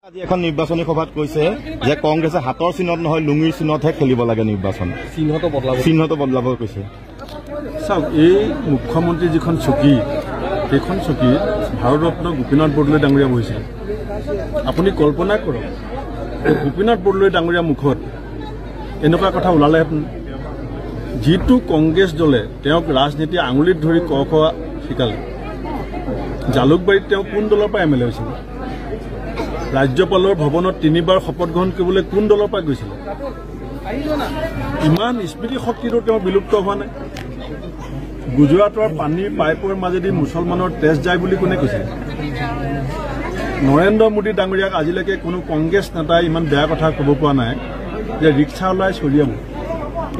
আজি এখন নিৰ্বাচনী সভাত কৈছে যে কংগ্ৰেছে হাতৰ চিহ্নত নহয় লুঙিৰ চিহ্নতহে খেলিব লাগে নিৰ্বাচন চিহ্নটো বদলাব কৈছে। চাওক, এই মুখ্যমন্ত্ৰী যিখন চকী সেইখন চকীত ভাৰতৰত্ন গোপীনাথ বৰদলৈ ডাঙৰীয়া বহিছিল। আপুনি কল্পনা কৰক, গোপীনাথ বৰদলৈ ডাঙৰীয়া মুখত এনেকুৱা কথা ওলালেহেঁতেন। যিটো কংগ্ৰেছ দলে তেওঁক ৰাজনীতি আঙুলিত ধৰি ক খ শিকালে, জালুকবাৰীত তেওঁ কোন দলৰ পৰা এম এল এ হৈছিল? ৰাজ্যপালৰ ভৱনত 3বাৰ শপত গ্ৰহণ কৰিবলৈ কোন দলৰ পৰা গৈছিল? ইমান স্মৃতি শক্তিটো তেওঁ বিলুপ্ত হোৱা নাই? গুজৰাটৰ পানীৰ পাইপৰ মাজেদি মুছলমানৰ তেজ যায় বুলি কোনে কৈছিল? নৰেন্দ্ৰ মোদী ডাঙৰীয়াক আজিলৈকে কোনো কংগ্ৰেছ নেতাই ইমান বেয়া কথা ক'ব পৰা নাই যে ৰিক্সা ওলাই চৰিয়াব।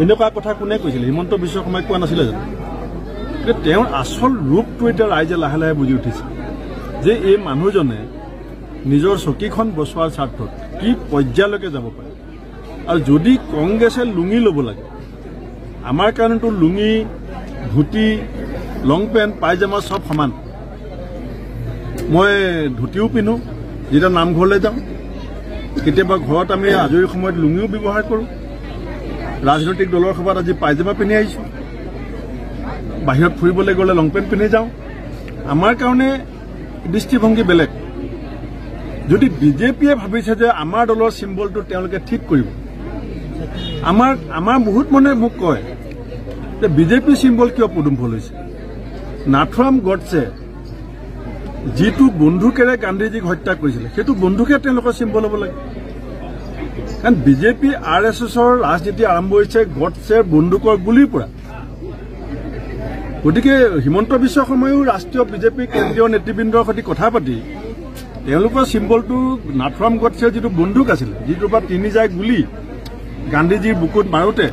এনেকুৱা কথা কোনে কৈছিল? হিমন্ত বিশ্ব শৰ্মাই কোৱা নাছিলে জানো? তেওঁৰ আচল ৰূপটো এতিয়া ৰাইজে লাহে লাহে বুজি উঠিছে যে এই মানুহজনে নিজৰ চকীখন বচোৱাৰ স্বাৰ্থত কি পৰ্যায়লৈকে যাব পাৰে। আৰু যদি কংগ্ৰেছে লুঙি ল'ব লাগে, আমাৰ কাৰণেতো লুঙি, ধুতি, লং পেণ্ট, পায়জামা চব সমান। মই ধুতিও পিন্ধো যেতিয়া নামঘৰলৈ যাওঁ, কেতিয়াবা ঘৰত আমি আজৰি সময়ত লুঙিও ব্যৱহাৰ কৰোঁ। ৰাজনৈতিক দলৰ সভাত আজি পায়জামা পিন্ধি আহিছোঁ, বাহিৰত ফুৰিবলৈ গ'লে লং পেণ্ট পিন্ধি যাওঁ। আমাৰ কাৰণে দৃষ্টিভংগী বেলেগ। যদি বিজেপিয়ে ভাবিছে যে আমাৰ দলৰ চিম্বলটো তেওঁলোকে ঠিক কৰিব, আমাৰ বহুত মানুহে মোক কয় যে বিজেপি চিম্বল কিয় পদুমফুল হৈছে? নাথুৰাম গডছে যিটো বন্দুকেৰে গান্ধীজীক হত্যা কৰিছিলে সেইটো বন্দুকে তেওঁলোকৰ চিম্বল হ'ব লাগে। কাৰণ বিজেপি RSSৰ ৰাজনীতি আৰম্ভ হৈছে গডছেৰ বন্দুকৰ গুলীৰ পৰা। গতিকে হিমন্ত বিশ্ব শৰ্মায়ো ৰাষ্ট্ৰীয় বিজেপি কেন্দ্ৰীয় নেতৃবৃন্দৰ সৈতে কথা পাতি তেওঁলোকৰ চিম্বলটো নাথুৰাম গডছেৰ যিটো বন্দুক আছিলে, যিটোৰ পৰা 3 যায় গুলী গান্ধীজীৰ বুকুত মাৰোতে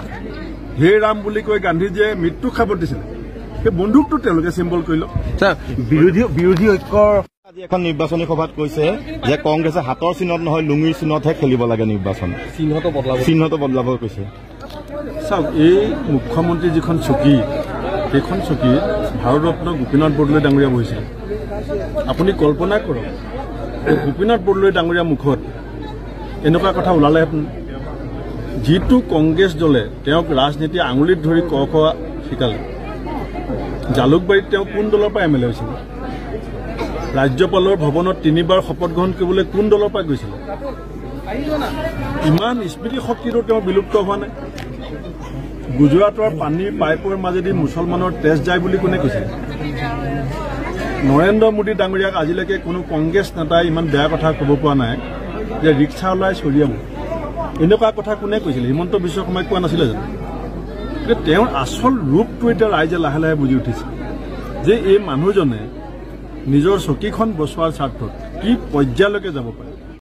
হে ৰাম বুলি কৈ গান্ধীজীয়ে মৃত্যু খাবৰ দিছিলে, সেই বন্দুকটো তেওঁলোকে চিম্বল কৰি লওক। বিৰোধী ঐক্যৰ আজি এখন নিৰ্বাচনী সভাত কৈছে যে কংগ্ৰেছে হাতৰ চিহ্নত নহয় লুঙিৰ চিহ্নতহে খেলিব লাগে নিৰ্বাচন চিহ্নটো বদলাব কৈছে। চাওক, এই মুখ্যমন্ত্ৰী যিখন চকী সেইখন চকীত ভাৰতৰত্ন গোপীনাথ বৰদলৈ ডাঙৰীয়া বহিছিল। আপুনি কল্পনা কৰক, গোপীনাথ বৰদলৈ ডাঙৰীয়া মুখত এনেকুৱা কথা ওলালেহেঁতেন। যিটো কংগ্ৰেছ দলে তেওঁক ৰাজনীতি আঙুলিত ধৰি ক খ শিকালে, জালুকবাৰীত তেওঁ কোন দলৰ পৰা এম এল এ হৈছিল? ৰাজ্যপালৰ ভৱনত 3বাৰ শপত গ্ৰহণ কৰিবলৈ কোন দলৰ পৰা গৈছিল? ইমান স্মৃতি শক্তিটো তেওঁ বিলুপ্ত হোৱা নাই? গুজৰাটৰ পানীৰ পাইপৰ মাজেদি মুছলমানৰ তেজ যায় বুলি কোনে কৈছিল? নৰেন্দ্ৰ মোদী ডাঙৰীয়াক আজিলৈকে কোনো কংগ্ৰেছ নেতাই ইমান বেয়া কথা ক'ব পৰা নাই যে ৰিক্সা ওলাই চৰিয়াব। এনেকুৱা কথা কোনে কৈছিল? হিমন্ত বিশ্ব শৰ্মাই কোৱা নাছিলে জানো? তেওঁৰ আচল ৰূপটো এতিয়া ৰাইজে লাহে লাহে বুজি উঠিছে যে এই মানুহজনে নিজৰ চকীখন বচোৱাৰ স্বাৰ্থত কি পৰ্যায়লৈকে যাব পাৰে।